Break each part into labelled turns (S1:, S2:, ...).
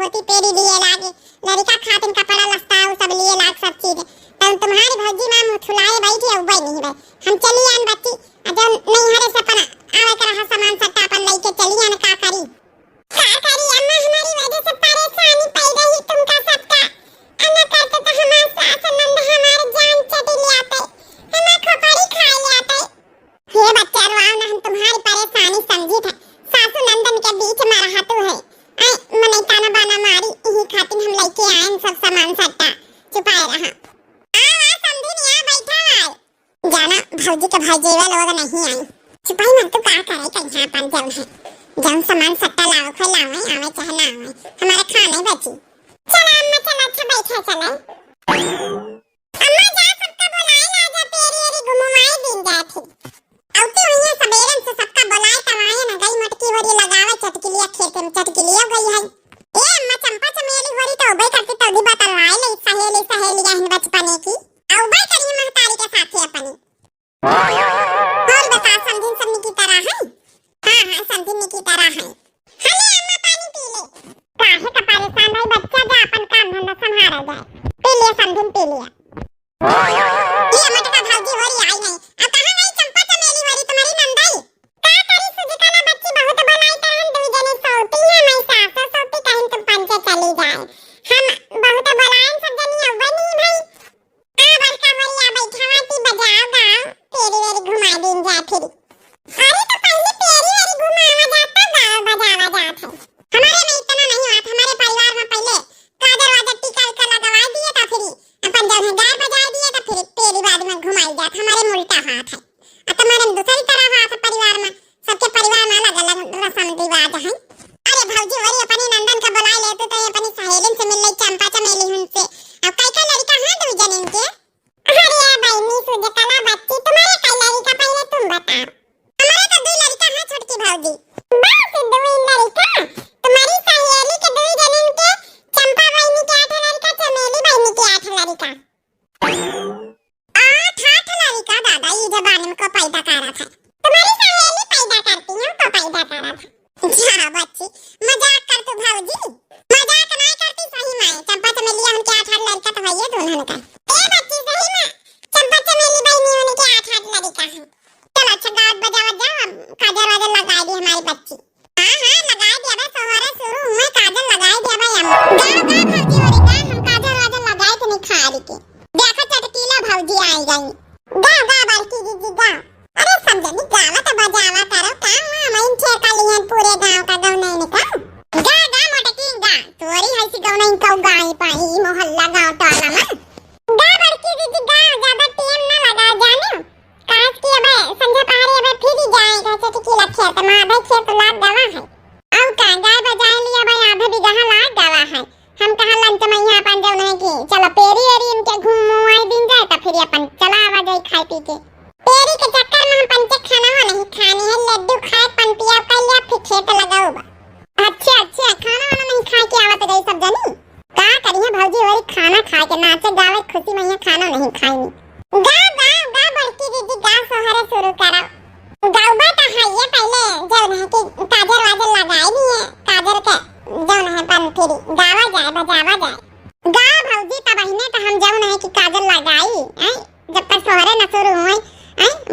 S1: धोती peri लिए लागे, लड़का खातिन कपड़ा लस्ता सब लिए लाग सब चीज। तो तुम्हारी भौजी मां मुंह फुलाए बैठी है उबई नहीं भाई। हम चली आन बच्ची जब नहीं हरे सपना आवे कर सामान सट्टा अपन लेके चली आन का करी अम्मा हमारी वजह से परेशानी पड़ रही तुमका सबका। अन्ना करते तो हमारे सास नंद हमारे जान चटी ले आते, हमें खोपड़ी खा ले आते। हे बच्चा रोआओ ना, हम तुम्हारी परेशानी समझी थे। सासू नंदन के बीच में रहतु है मने ताना बाना मारी यही खातिर हम लेके आए सब सामान सट्टा छुपाए रहा। आ समझी नहीं आ बैठा है जाना भौजी के भाईजेवा लोग नहीं आई। छुपाई मत तू का करे कहीं अपन जब है जब सामान सट्टा लाओ खिलाओ आवे चाहे ना आवे हमारे खाने बची। चल अम्मा चल अच्छा बैठा चले अम्मा जा सबका बुलाए ला जा पेरी एरी घुमाए दिन जाती औती हुई है सबेरन से सबका बुलाए तवाए ना गई मटकी होरी लगावे चटकिलिया खेत में चटकिलिया गई है। ए अम्मा चंपा चमेली होरी तो उबई करती तो दी बतलवाए ले सहेली सहेलिया हिन बचपने की उबई करी महतारी के साथ अपनी। और बता समझिन सबनी की तरह है। हां समझिन की तरह है। हले अम्मा पानी पी ले काहे का परेशान भाई बच्चा जा अपन काम धंधा संभाला जाए। पी लिया समझिन पी लिया। ये अम्मा का भौजी होरी आई नहीं अब कहां गई चंपा चमेली होरी तुम्हारी नंदाई का करी सुजिका ना बच्ची बहुत बनाई तरह दो जने सोती है मैं सास सोती कहीं तुम पंचे चली जाए हम बहुत बुलाएं सब जनी अव्वा नहीं भाई। आ बड़का होरी आ बैठाती बजाओ गाओ पेरी वेरी घुमा दिन जा फिर। अरे तो पहले पेरी वेरी घुमावा जाता गाओ बजावा जात है। हमारे में इतना नहीं आता, हमारे परिवार में पहले काजर वाजर टीका का लगवा दिए था फिर अपन जब गाय बजा दिए था फिर पेरी बाद में घुमाई जात। हमारे में उल्टा हाथ है और तुम्हारे में दूसरी तरह हाथ है। परिवार में सबके परिवार में अलग अलग रस्म रिवाज है। अरे भौजी वरी अपनी नंदन का बुला लेते तो अपनी सहेलिन से मिल ले चंपा चमेली उनसे अब कई कई लड़का हां दो जनिन के। अरे बहनी सुजकला बच्ची तुम्हारे कई लड़का पहले तुम बताओ। हमारे तो दो लड़का है छोटकी भौजी बस दो लड़का तुम्हारी सहेली के दो जनिन के चंपा बहनी के 8 लड़का चमेली बहनी के 8 लड़का 8 लड़का दादा ये जबान को पैदा करा था तुम्हारी सहेली पैदा करती है तो पैदा करा था। जा बच्ची मजाक कर तू भौजी मजाक नहीं करती सही में चंपा चमेली उनके 8 लड़का तो है ये दोनों का। ए बच्ची सही में चंपा चमेली बहनी उनके 8 लड़का है। चलो अच्छा गात बजावा जा काजल वाजल लगा दी हमारी बच्ची। हां लगा दिया बस सोहरा शुरू हुए काजल लगा दिया भाई हम गाओ भौजी और गा हम काजल वाजल लगाए तो नहीं खा रही के देखो चटकीला भौजी आई गई गा बल्कि दीदी गा। अरे समझनी गावा तो बजावा करो काम हम ठेका लिए पूरे गांव का गाँव नहीं निकाल गा मोटकी गा तोरी हैसी गाँव नहीं कौ गाई पाई मोहल्ला गाँव टोला में गा बल्कि दीदी गा ज्यादा टाइम ना लगा जाने काज की अब संध्या पहाड़ी अब फिर ही जाएगा चटकीला खेत में आधे खेत लाग गवा है अब का गाय बजाए लिया भाई आधे भी गहा लाग गवा है। हम कहां लंच में यहां अपन जाओ नहीं की चलो पेरी एरी इनके घुमाए दिन जाए तो फिर अपन चला आवा जाए खाए पी के पेरी के चक्कर में हम पंचे खाना हो नहीं खानी है लड्डू खाए पंपिया कर लिया फिर खेत लगाओ बा। अच्छा खाना वाला नहीं खा के आवत गई सब जनी का करिए भौजी वही खाना खा के नाचे गावे खुशी में ये खाना नहीं खाएंगे। गा बड़की दीदी गा सोहरा शुरू करो गाउबा तो है ये पहले जब है कि काजर वाजर लगाई नहीं है काजर के जौन है पन फिर गावा जाए बजावा जाए गा भौजी तब बहिने तो हम जौन है कि काजल लगाई जब तक सोहरे न शुरू हुए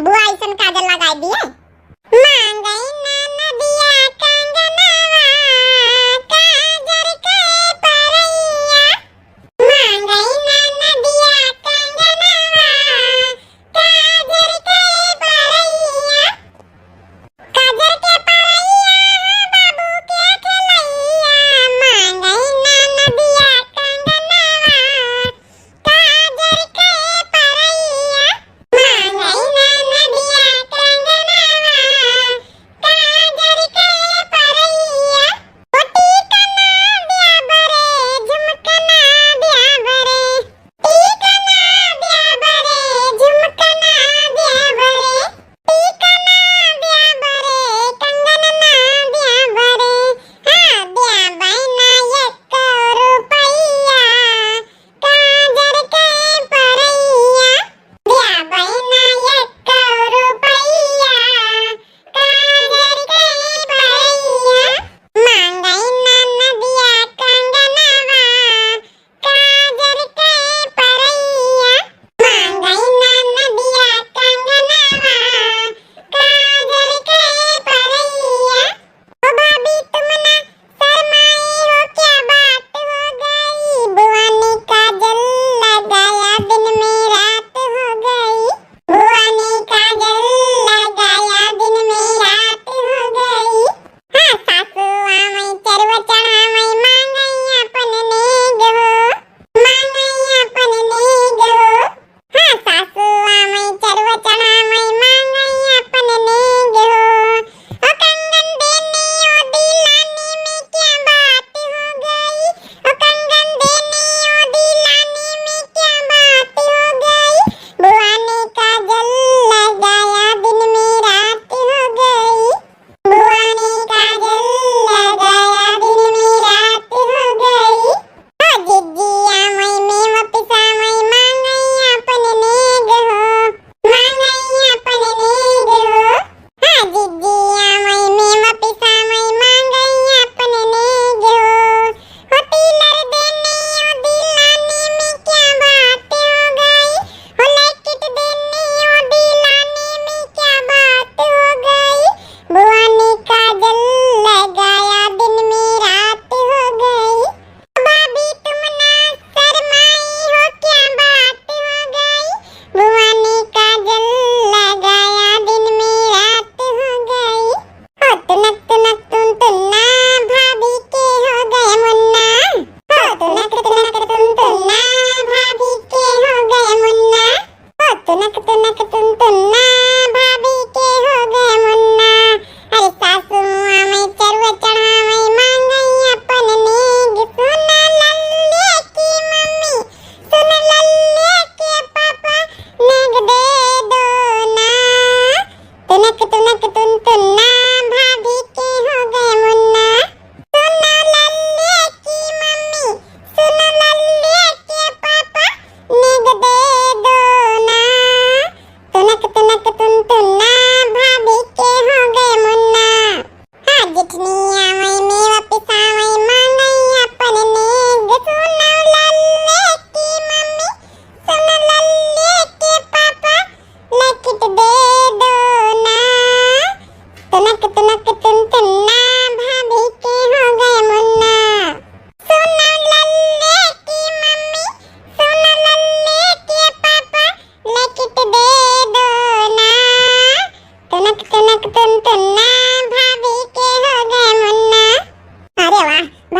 S1: बुआ ऐसन काजल लगाई दिए मांगई ना नदिया कंगनवा काजर के परैया मांगई ना नदिया कंगनवा काजर के परैया काजर के परैया बाबू के खलैया मांगई ना नदिया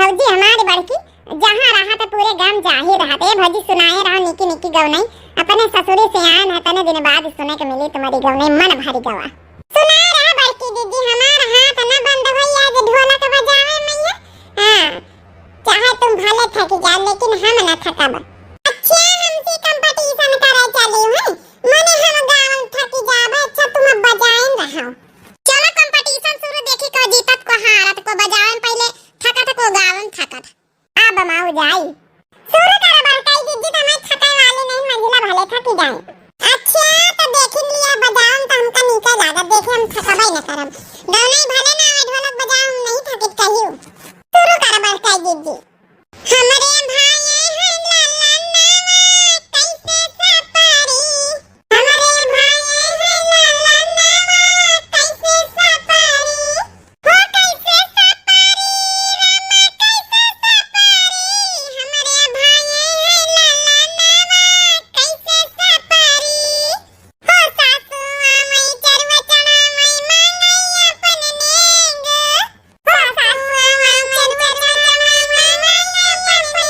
S1: भौजी हमारी बड़की जहाँ रहा था पूरे गांव जा ही रहा था। भौजी सुनाए रहा निकी निकी गवनाई अपने ससुरी से आन है तने दिन बाद सुने के मिली तुम्हारी गवनाई मन भारी गवा। सुनाए रहा बड़की दीदी हमारा हाथ न बंद भैया जे ढोलक बजावे मैया। हां चाहे तुम भले थक जा लेकिन हम न थकब। अच्छा हमसे कंपटीशन करे चली है मने हम गाँव थक जाबे। अच्छा तुम बजाएं रहो। चलो कंपटीशन शुरू देखी को जीतत को हारत को बजावन पहले थकत को गावन थकत। अब माऊ जाई शुरू कर बड़काई दीदी तुम्हें थकाई वाली नहीं मंजिला भले थकी जाए। अच्छा तो देख लिया बजाऊं तो हमका नीचे लागत देखे हम थकबाई न करब। गौनाई भले ना आवे ढोलक बजाऊं नहीं थकित कहियो। शुरू कर बड़काई दीदी। हमरे भाई है ला ला नावा कैसे सपारी। हमरे भाई है ला ला नावा कैसे सपारी। हो कैसे सपारी रामा कैसे सपारी। हमरे भाई है ला ला नावा कैसे सपारी। हो सासू आमई चरवा चना मई मांगई अपन नेंग। हो सासू आमई चरवा चना मई मांगई अपन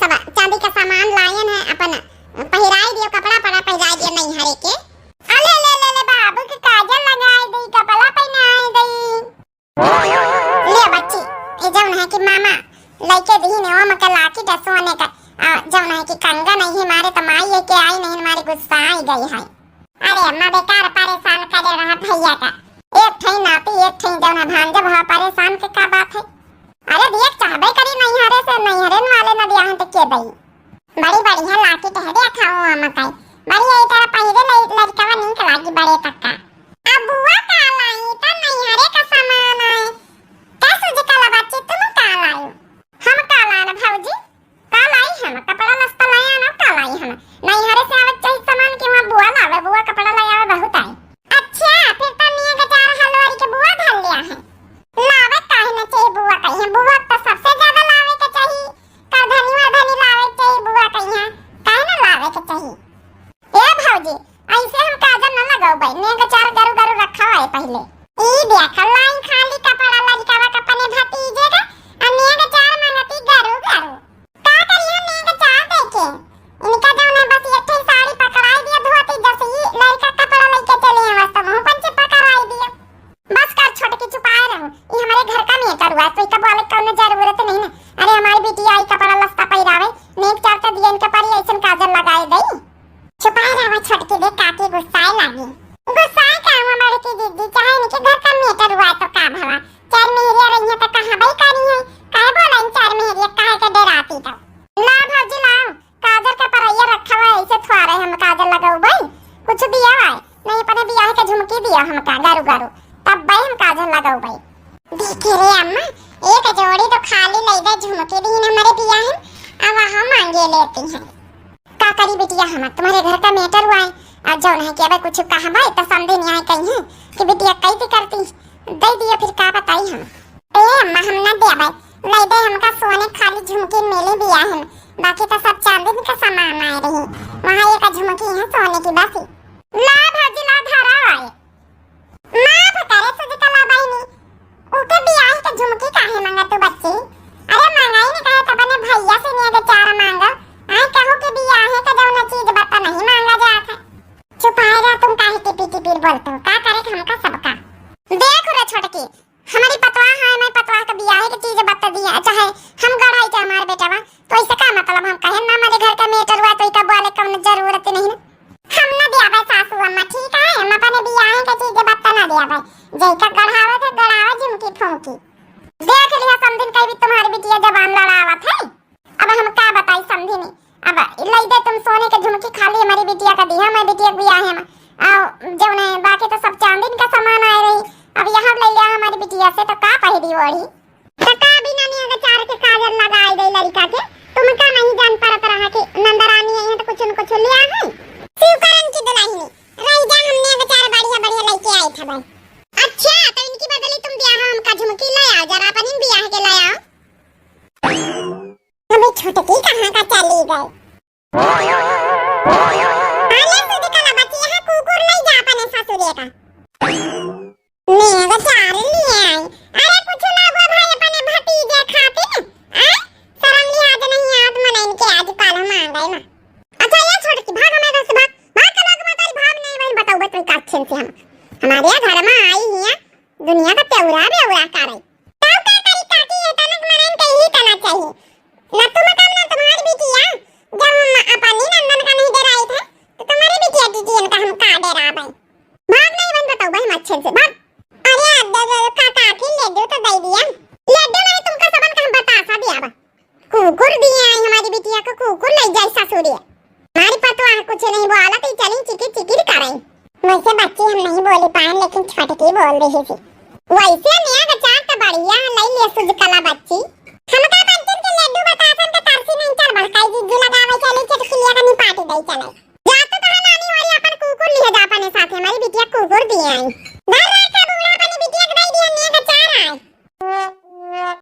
S1: सब चांदी का सामान लायन है अपन पहिराई दियो कपड़ा पड़ा पहिराई दियो नहीं हरे के अले ले ले ले बाबू के काजल लगाई दई कपड़ा पहनाई दई ले बच्ची ए जौन है कि मामा लइके दी ने ओ मके लाकी डसोने का जौन है कि कंगा नहीं है मारे त माई है के आई नहीं मारे गुस्सा आई गई है अरे अम्मा बेकार परेशान करे रहा भैया का एक ठई नाती एक ठई जौन भांजा भा परेशान के का बात है अरे देख चाहबे करी नहीं हरे से नहीं हरे वाले न दिया त के दई बड़ी बड़ी है लाकी टहरे खाओ मकई बड़ी है तेरा पहिरे लड़कावा नहीं कलागी बड़े तक्का अब बुआ का लाई त नहीं हरे का सामान है कैसे जे काला बच्चे तुम का लाई हम का लाना भौजी का लाई हम कपड़ा लस्ता लाया ना का लाई हम नहीं हरे से आवत चाहिए सामान के वहां बुआ लावे बुआ कपड़ा लाया बहुत आई अच्छा फिर त निया के चार हलवारी के बुआ धर लिया है लावे काहे न चाहिए बुआ कहीं बुआ तो सबसे ज्यादा लावे के चाहिए कर धनी लावे चाहिए बुआ कहीं काहे न लावे के चाहिए ए भौजी ऐसे हम काजल न लगाओ भाई ने के चार गरु गरु रखा है पहले ई देख लाइन खाली कपड़ा लड़कावा का पने भतीजे का और ने के चार मनती गरु गरु का करिए ने के चार देखे इनका जौन है बस एक ही साड़ी पकड़ाई दिया धोती जैसे ही लड़का कपड़ा लेके चले हैं वास्तव में पंचे पकड़ाई दिया बस कर छोटकी छुपाए रहूं ये हमारे घर का मेटर हुआ तो इसका बोले कौन जरूरत नहीं ना अरे हमारी बेटी आई कपड़ा लस्ता पहिरावे नेक चार त दियन के परी ऐसन काजल लगाए दई छुपाए रहवा छोटकी दे काकी गुस्साए लागी गुस्साए का हमारे की दीदी चाहे इनके घर का मेटर हुआ तो का भवा चार मेहरिया रही है तो कहां भाई करी है काहे बोला इन चार मेहरिया काहे के डराती तो ला भौजी लाओ काजल का परैया रखा हुआ ऐसे थवारे हम काजल लगाऊ भाई कुछ दिया है नहीं पने बियाह के झुमकी दिया हम का गारू गारू तब भाई हम काजल लगाऊ भाई देखे रे अम्मा एक जोड़ी तो खाली ले दे झुमके दी हमारे बियाह है अब हम मांगे लेती हैं का करी बिटिया हम तुम्हारे घर का मेटर हुआ है और जौन है कि अब कुछ कहा भाई तो समझे नहीं आए कहीं है कि बिटिया कैसे करती दे दिया फिर का बताई हम ए अम्मा हम ना दे भाई ले दे हमका सोने खाली झुमकी मेले बियाह है बाकी तो सब चांदी का सामान आए रही वहां एक झुमकी है सोने की बस ला भाजी ला धरा आए मां करे सुजी कला बहनी ओके बियाह के झुमकी काहे मांगा तू बच्ची अरे मांगाई ने कहा तब ने भैया से ने के चार मांगा आए कहो के बियाह है का जौन चीज बता नहीं मांगा जाता छुपाए रहा तुम काहे टिपी टिपी बोलते हो का करे हमका सबका देख रे छोटकी हमारी पतवा है मैं पतवा का बियाह के चीज बता दिया चाहे हम गढ़ाई चाहे हमारे बेटा बा तो इससे का मतलब हम कहे ना हमारे घर का मेटर हुआ तो इका बोले कौन जरूरत नहीं ना हम ना दिया भाई सासू अम्मा ठीक है हम अपने बियाह के चीज बता ना दिया भाई जैका गढ़ावे थे गढ़ावे झुमकी फूंकी देख लिया समझिन कहीं भी तुम्हारी बिटिया जबान लड़ावत है अब हम का बताई समझी नहीं अब लई दे तुम सोने के झुमकी खाली हमारी बिटिया का दिया मैं बिटिया बियाह है और जौन है बाकी तो सब चांदी का सामान आए रही अब यहाँ ले लिया हमारी बिटिया से तो का पहिरी ओढ़ी तो का बिना नहीं अगर चार के काजल लगाई दे लड़का के तुम का नहीं जान परत रहा कि नंदरानी है तो कुछ न कुछ लिया है शिवकरण की दुल्हन ने रही जा हमने अगर चार बढ़िया बढ़िया लेके आए थे भाई अच्छा तो इनकी बदले तुम बियाह हमका झुमकी ले आओ जरा अपन इन बियाह के ले आओ हमें छोटकी कहां का चली गई आले सुधी कला बच्ची यहां कुकुर नहीं जा अपने ससुरे का मैं चार लिए आई अरे कुछ ना हुआ भाई अपने भतीजे खाते हैं शर्म लिहाज नहीं याद मने इनके आज काल मांग गए ना अच्छा ये छोटकी भाग हमें घर से भाग के लोग मत भाग नहीं भाई बताओ बत का अच्छे से हम हमारे घर में आई है दुनिया का प्यारा बेवड़ा करे ताऊ का करी काकी है तनक मनन के ही तना चाहिए ना तुम काम ना तुम्हारी बिटिया जब हम अपनी नंदन का नहीं डराई थे तो तुम्हारी बिटिया दीदी इनका हम का डरा भाई भाग नहीं बन बताओ भाई अच्छे से भाग अरे अद्दा का काकी ले दो तो दे दिया लड्डू मैंने तुमका सबन का हम बता सा दिया बा कुकुर दिया है हमारी बिटिया को कुकुर ले जाए ससुरिया हमारी पतवा कुछ नहीं बोला तो चली चिकी चिकी करें वैसे बच्ची हम नहीं बोली पाए लेकिन छोटकी बोल रही थी वैसे नया गचार का बढ़िया ले ले सुध कला बच्ची हम का बनते के लड्डू बतासन का तरसी नहीं चल भड़काई जिद्दी लगावे चली चटकिलिया का नहीं पार्टी दई चले